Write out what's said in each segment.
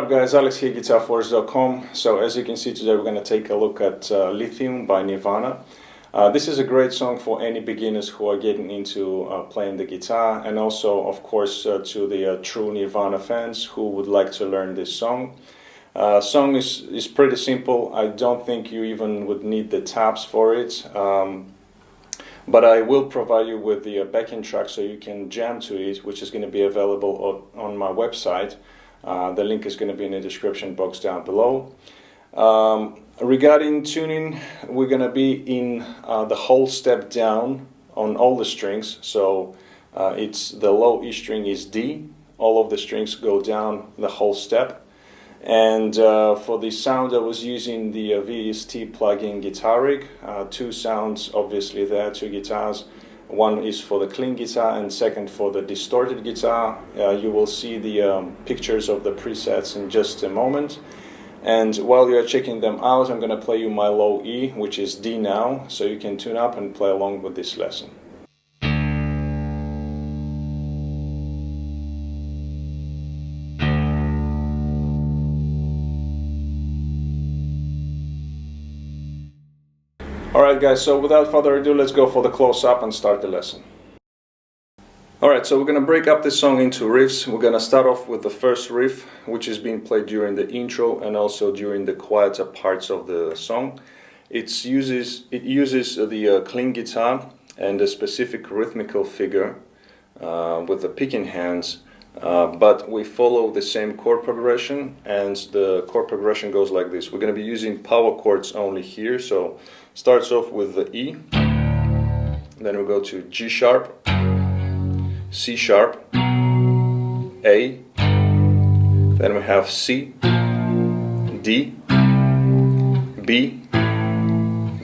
up guys, Alex here, GuitarForce.com. So as you can see today we're going to take a look at Lithium by Nirvana. This is a great song for any beginners who are getting into playing the guitar, and also of course to the true Nirvana fans who would like to learn this song. Song is pretty simple. I don't think you even would need the tabs for it. But I will provide you with the backing track so you can jam to it, which is going to be available on my website. The link is going to be in the description box down below. Regarding tuning, we're going to be in the whole step down on all the strings. So it's the low E string is D. All of the strings go down the whole step. And for the sound I was using the VST plugin Guitar Rig. Two sounds obviously there, two guitars. One is for the clean guitar and second for the distorted guitar. You will see the pictures of the presets in just a moment. And while you are checking them out, I'm going to play you my low E, which is D now, so you can tune up and play along with this lesson. Alright guys, so without further ado, let's go for the close-up and start the lesson. Alright, so we're going to break up this song into riffs. We're going to start off with the first riff, which is being played during the intro and also during the quieter parts of the song. It uses the clean guitar and a specific rhythmical figure with the picking hands, but we follow the same chord progression, and the chord progression goes like this. We're going to be using power chords only here, so starts off with the E, then we go to G sharp, C sharp, A, then we have C, D, B,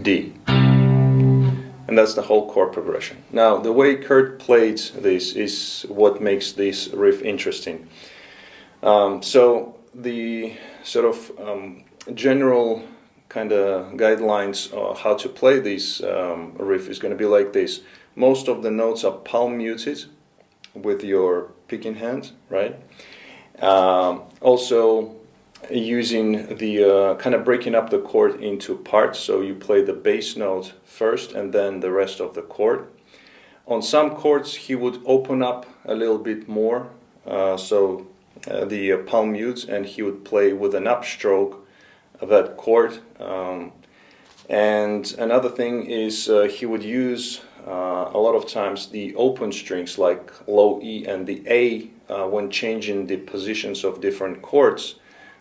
D, and that's the whole chord progression. Now the way Kurt played this is what makes this riff interesting. So the sort of general kind of guidelines on how to play this riff is going to be like this. Most of the notes are palm muted with your picking hand, right? Also using the kind of breaking up the chord into parts, so you play the bass note first and then the rest of the chord. On some chords he would open up a little bit more, the palm mutes, and he would play with an upstroke that chord. And another thing is he would use a lot of times the open strings like low E and the A when changing the positions of different chords,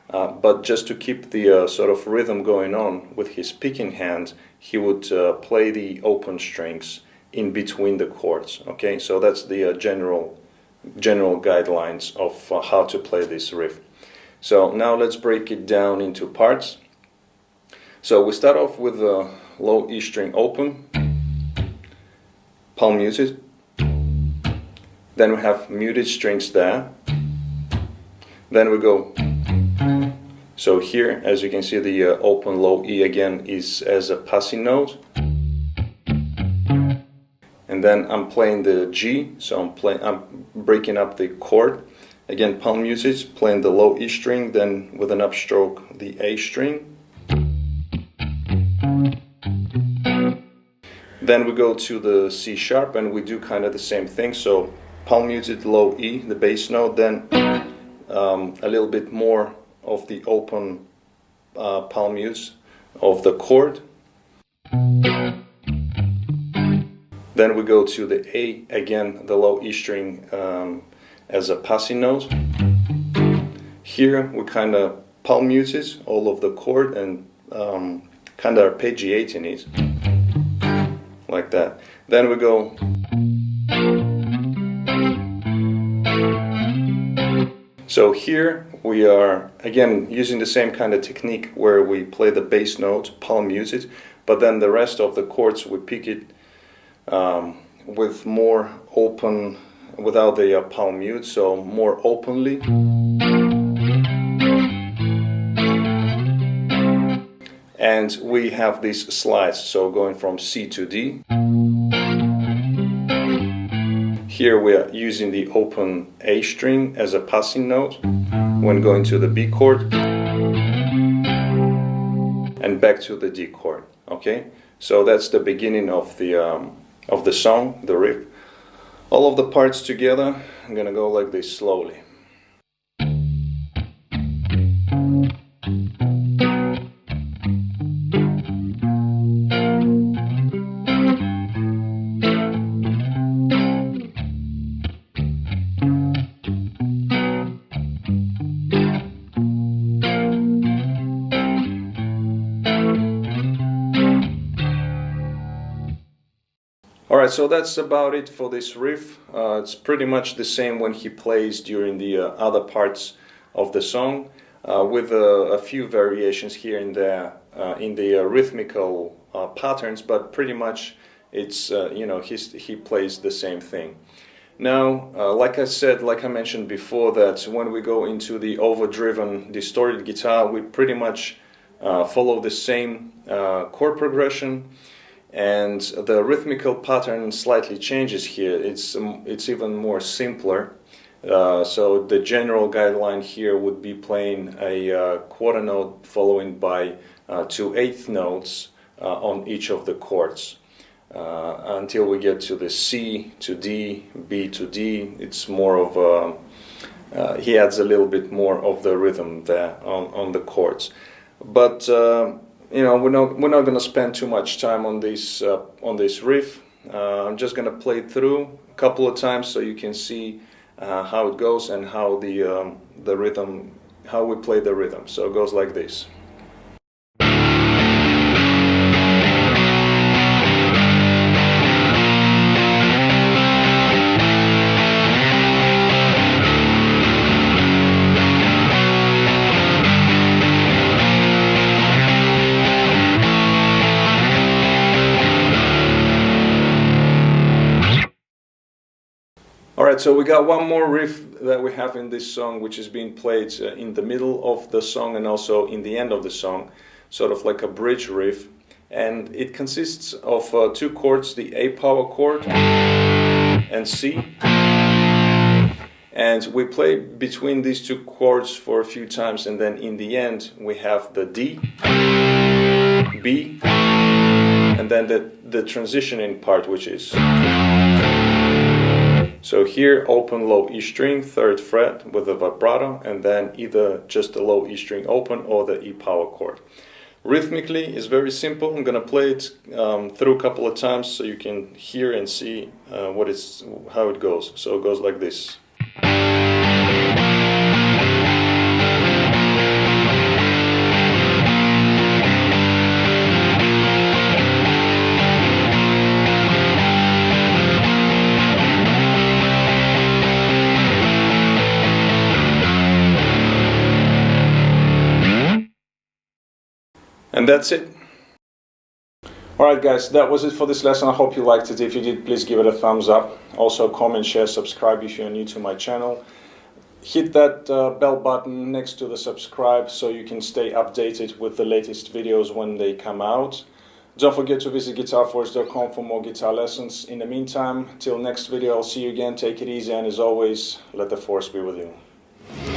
but just to keep the sort of rhythm going on with his picking hand, he would play the open strings in between the chords. Okay, so that's the general guidelines of how to play this riff. So now let's break it down into parts. So we start off with the low E string open, palm muted, then we have muted strings there, then we go, so here as you can see the open low E again is as a passing note, and then I'm playing the G, so I'm breaking up the chord. Again, palm muted, playing the low E string, then with an upstroke the A string. Then we go to the C sharp and we do kind of the same thing. So palm muted low E, the bass note, then a little bit more of the open palm mutes of the chord. Then we go to the A, again the low E string as a passing note. Here we kind of palm muted all of the chord and kind of arpeggiating it like that. Then we go, so here we are again using the same kind of technique where we play the bass note palm muted, but then the rest of the chords we pick it with more open, without the palm mute, so more openly. And we have these slides, so going from C to D. here we are using the open A string as a passing note when going to the B chord and back to the D chord. Okay, so that's the beginning of the song, the riff. All of the parts together, I'm gonna go like this slowly. Alright, so that's about it for this riff. It's pretty much the same when he plays during the other parts of the song, with a few variations here and there in the rhythmical patterns, but pretty much it's, you know, he plays the same thing. Now, like I mentioned before, that when we go into the overdriven, distorted guitar, we pretty much follow the same chord progression. And the rhythmical pattern slightly changes here. It's even more simpler. So the general guideline here would be playing a quarter note following by 2 eighth notes on each of the chords until we get to the C to D, B to D. It's more of he adds a little bit more of the rhythm there on the chords, but you know, we're not going to spend too much time on this riff. I'm just going to play it through a couple of times so you can see how it goes and how the rhythm, how we play the rhythm. So it goes like this. Alright, so we got one more riff that we have in this song, which is being played in the middle of the song and also in the end of the song, sort of like a bridge riff. And it consists of 2 chords, the A power chord and C. And we play between these 2 chords for a few times, and then in the end we have the D, B, and then the transitioning part, which is... So here, open low E string, 3rd fret with a vibrato, and then either just the low E string open or the E power chord. Rhythmically, it's very simple. I'm going to play it through a couple of times so you can hear and see how it goes. So it goes like this. And that's it. Alright guys, that was it for this lesson. I hope you liked it. If you did, please give it a thumbs up. Also comment, share, subscribe if you're new to my channel. Hit that bell button next to the subscribe so you can stay updated with the latest videos when they come out. Don't forget to visit GuitarForce.com for more guitar lessons. In the meantime, till next video, I'll see you again. Take it easy, and as always, let the force be with you.